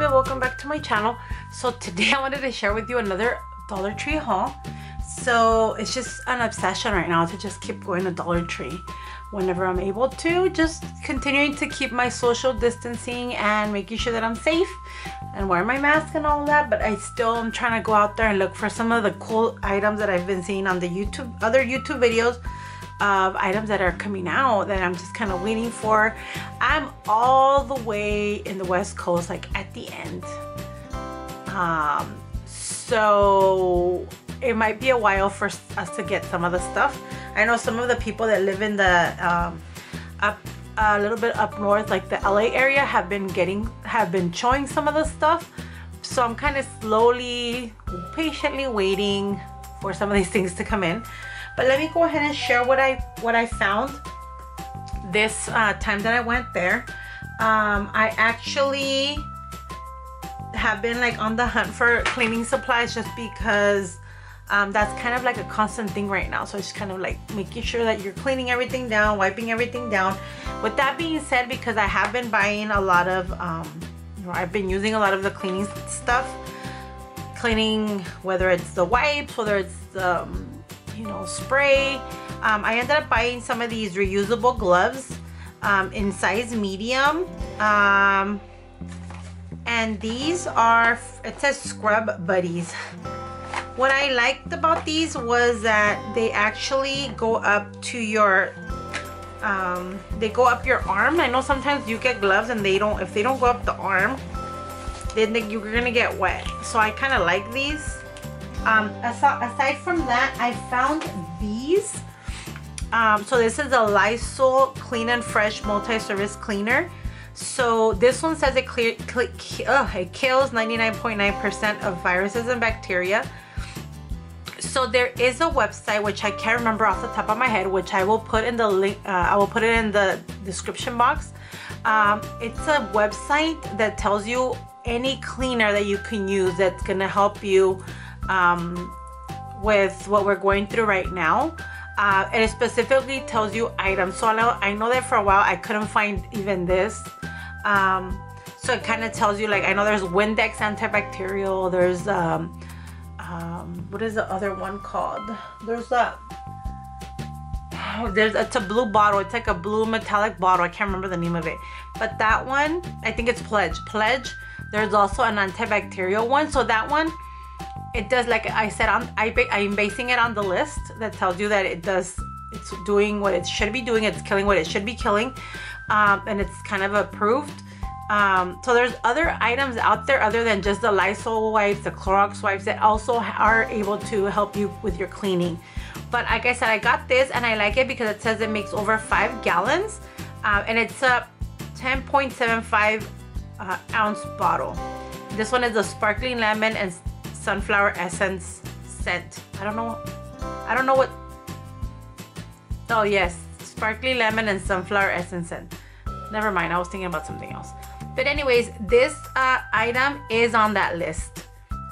Silvia, welcome back to my channel. So today I wanted to share with you another Dollar Tree haul. So it's just an obsession right now to just keep going to Dollar Tree whenever I'm able to, just continuing to keep my social distancing and making sure that I'm safe and wear my mask and all that, but I still am trying to go out there and look for some of the cool items that I've been seeing on the other YouTube videos of items that are coming out that I'm just kind of waiting for. I'm all the way in the West Coast, like at the end. So it might be a while for us to get some of the stuff. I know some of the people that live in the up a little bit up north, like the LA area, have been showing some of the stuff. So I'm kind of slowly, patiently waiting for some of these things to come in. But let me go ahead and share what I found this time that I went there. I actually have been like on the hunt for cleaning supplies just because that's kind of like a constant thing right now. So it's kind of like making sure that you're cleaning everything down, wiping everything down. With that being said, because I have been buying a lot of, I've been using a lot of the cleaning stuff, cleaning, whether it's the wipes, whether it's the spray. I ended up buying some of these reusable gloves in size medium, and these are, it says Scrub Buddies. What I liked about these was that they actually go up to your they go up your arm. I know sometimes you get gloves and if they don't go up the arm, then you're gonna get wet. So I kind of like these. Aside from that, I found these. So this is a Lysol Clean and Fresh multi-service cleaner. So this one says it kills 99.9% of viruses and bacteria. So there is a website, which I can't remember off the top of my head, which I will put in the link. I will put it in the description box. It's a website that tells you any cleaner that you can use that's gonna help you with what we're going through right now. And it specifically tells you items. So I know that for a while I couldn't find even this. So it kind of tells you, like, I know there's Windex antibacterial, there's what is the other one called? It's a blue bottle. It's like a blue metallic bottle. I can't remember the name of it, but that one, I think it's Pledge. There's also an antibacterial one. So that one, it does, like I said, I'm basing it on the list that tells you that it's doing what it should be doing, it's killing what it should be killing, and it's kind of approved. So there's other items out there other than just the Lysol wipes, the Clorox wipes, that also are able to help you with your cleaning. But like I said, I got this and I like it because it says it makes over 5 gallons, and it's a 10.75 ounce bottle. This one is a sparkling lemon and sunflower essence scent. I don't know what. Oh yes, sparkling lemon and sunflower essence scent. Never mind, I was thinking about something else. But anyways, this item is on that list.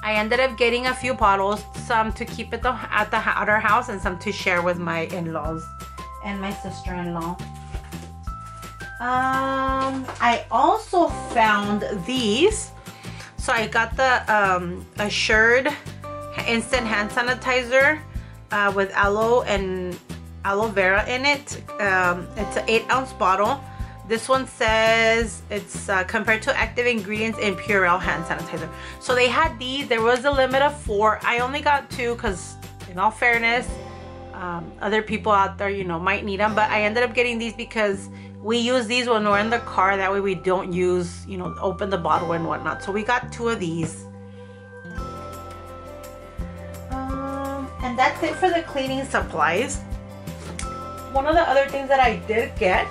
I ended up getting a few bottles, some to keep at our house and some to share with my in-laws and my sister-in-law. I also found these. So I got the Assured instant hand sanitizer with aloe and aloe vera in it. It's an 8 ounce bottle. This one says it's compared to active ingredients in Purell hand sanitizer. So they had these. There was a limit of 4. I only got 2 because, in all fairness, other people out there, might need them. But I ended up getting these because we use these when we're in the car. That way we don't use, open the bottle and whatnot. So we got 2 of these. And that's it for the cleaning supplies. One of the other things that I did get,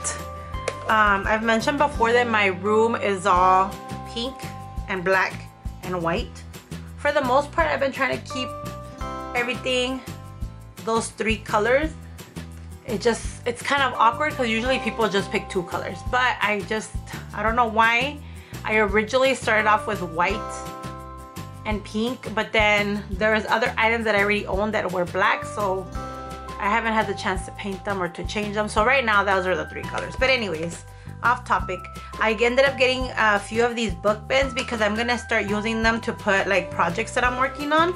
I've mentioned before that my room is all pink and black and white. For the most part, I've been trying to keep everything those 3 colors. It's kind of awkward because usually people just pick 2 colors, but I don't know why. I originally started off with white and pink, but then there's other items that I already own that were black, so I haven't had the chance to paint them or to change them. So right now those are the 3 colors. But anyways, off topic. I ended up getting a few of these book bins because I'm gonna start using them to put like projects that I'm working on.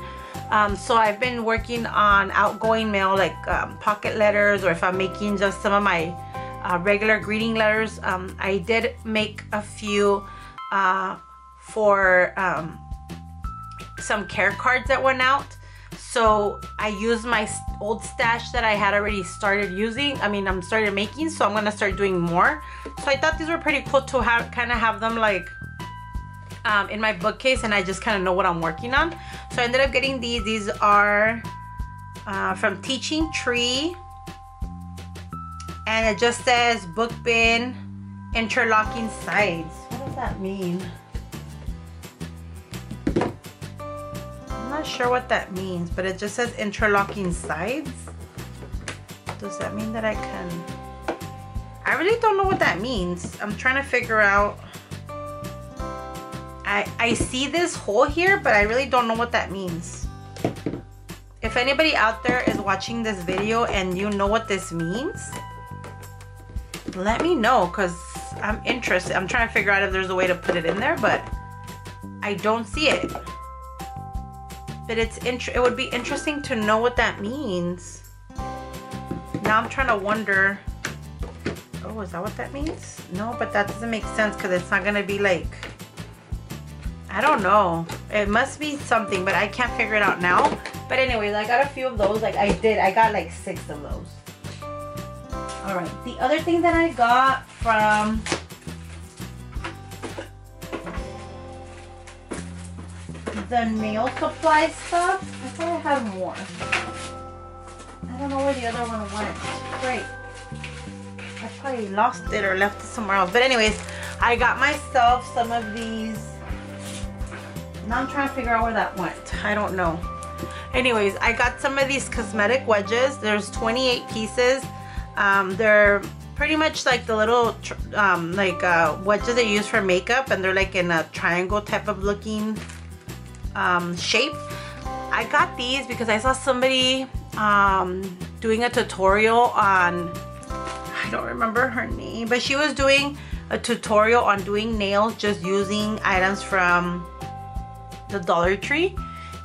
So I've been working on outgoing mail, like pocket letters, or if I'm making just some of my regular greeting letters. I did make a few for some care cards that went out. So I used my old stash that I had already started using. I'm started making, so I'm gonna start doing more. So I thought these were pretty cool to have, kind of have them like in my bookcase, and I just kind of know what I'm working on. So I ended up getting these. These are from Teaching Tree, and it just says book bin interlocking sides. What does that mean? I'm not sure what that means, but it just says interlocking sides. Does that mean that I can? I really don't know what that means. I'm trying to figure out. I see this hole here, but I really don't know what that means. If anybody out there is watching this video and you know what this means, let me know, because I'm interested. I'm trying to figure out if there's a way to put it in there, but I don't see it. But it would be interesting to know what that means. Now I'm trying to wonder. Oh, is that what that means? No, but that doesn't make sense, because it's not gonna be like, I don't know. It must be something, but I can't figure it out now. But anyways, I got a few of those. Like I got like 6 of those. All right. The other thing that I got from the nail supply stuff. I thought I had more. I don't know where the other one went. Great. I probably lost it or left it somewhere else. But anyways, I got myself some of these. Now I'm trying to figure out where that went. I don't know. Anyways, I got some of these cosmetic wedges. There's 28 pieces. They're pretty much like the little wedges they use for makeup, and they're like in a triangle type of looking shape. I got these because I saw somebody doing a tutorial on, I don't remember her name, but she was doing a tutorial on doing nails just using items from the Dollar Tree,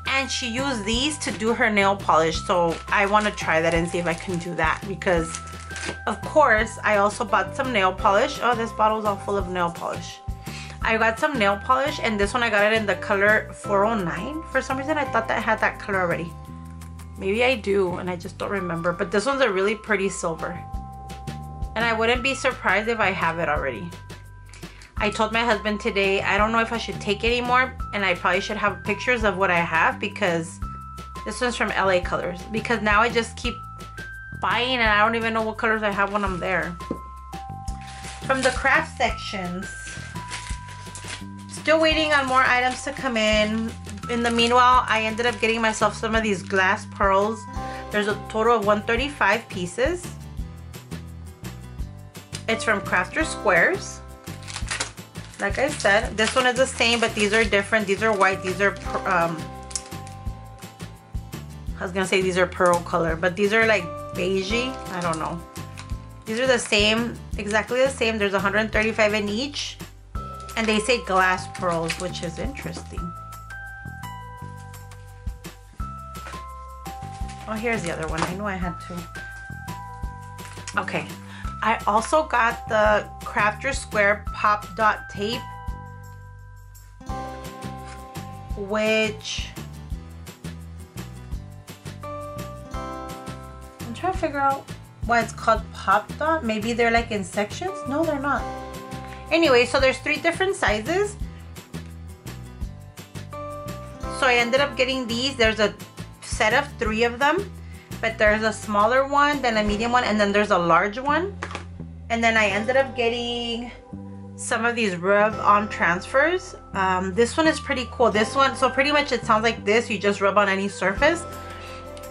and she used these to do her nail polish. So I want to try that and see if I can do that, because of course I also bought some nail polish. Oh, this bottle's all full of nail polish. I got some nail polish, and this one I got it in the color 409. For some reason I thought that I had that color already. Maybe I do and I just don't remember, but this one's a really pretty silver, and I wouldn't be surprised if I have it already. I told my husband today, I don't know if I should take anymore, and I probably should have pictures of what I have, because this one's from LA Colors, because now I just keep buying and I don't even know what colors I have when I'm there. From the craft sections, still waiting on more items to come in. In the meanwhile, I ended up getting myself some of these glass pearls. There's a total of 135 pieces. It's from Crafter Squares. Like I said, this one is the same, but these are different. These are white. These are, I was gonna say these are pearl color, but these are like beigey. I don't know. These are the same, exactly the same. There's 135 in each, and they say glass pearls, which is interesting. Oh, here's the other one. I knew I had two. Okay. I also got the Crafter Square Pop Dot Tape, which I'm trying to figure out why it's called Pop Dot. Maybe they're like in sections? No, they're not. Anyway, so there's 3 different sizes. So I ended up getting these. There's a set of 3 of them, but there's a smaller one, then a medium one, and then there's a large one. And then I ended up getting some of these rub-on transfers. This one is pretty cool. This one, so pretty much it sounds like this. You just rub on any surface,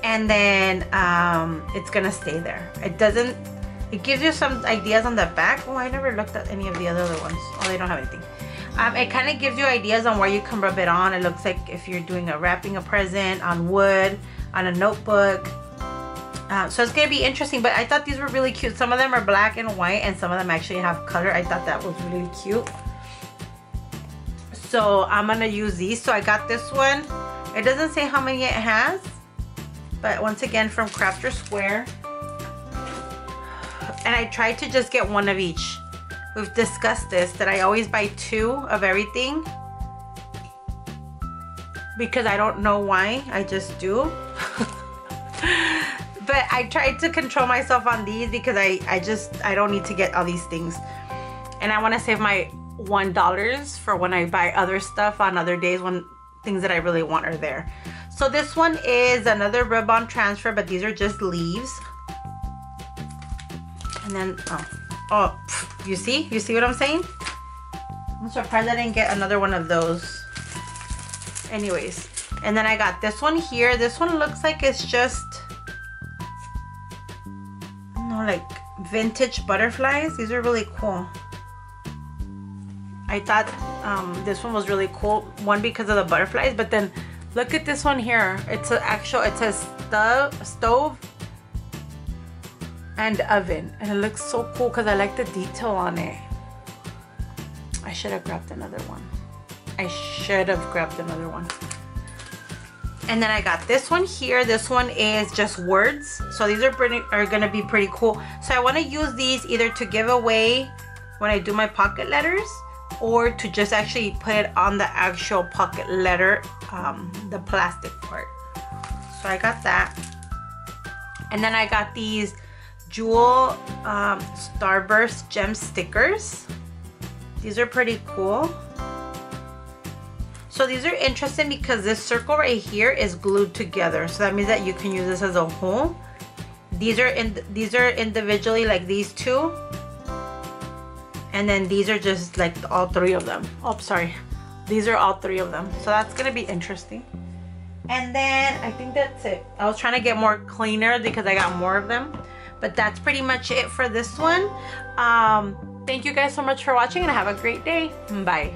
and then it's gonna stay there. It gives you some ideas on the back. Oh, I never looked at any of the other ones. Oh, they don't have anything. It kind of gives you ideas on where you can rub it on. It looks like if you're doing wrapping a present on wood, on a notebook. So it's gonna be interesting, but I thought these were really cute. Some of them are black and white and some of them actually have color. I thought that was really cute. So I'm gonna use these. So I got this one. It doesn't say how many it has, but once again from Crafter Square. And I tried to just get one of each. We've discussed this, that I always buy 2 of everything. Because I don't know why, I just do. But I tried to control myself on these because I don't need to get all these things. And I want to save my $1 for when I buy other stuff on other days when things that I really want are there. So this one is another rub-on transfer, but these are just leaves. And then, you see what I'm saying? I'm surprised I didn't get another one of those. Anyways, and then I got this one here. This one looks like it's just, like vintage butterflies. These are really cool. I thought this one was really cool. One, because of the butterflies, but then look at this one here. It's a stove and oven, and it looks so cool because I like the detail on it. I should have grabbed another one. And then I got this one here. This one is just words. So these are gonna be pretty cool. So I want to use these either to give away when I do my pocket letters, or to just actually put it on the actual pocket letter, the plastic part. So I got that. And then I got these Jewel Starburst gem stickers. These are pretty cool. So these are interesting because this circle right here is glued together. So that means that you can use this as a whole. These are individually, like these 2. And then these are just like all 3 of them. Oh, sorry. These are all 3 of them. So that's gonna be interesting. And then I think that's it. I was trying to get more cleaner because I got more of them. But that's pretty much it for this one. Thank you guys so much for watching and have a great day. Bye.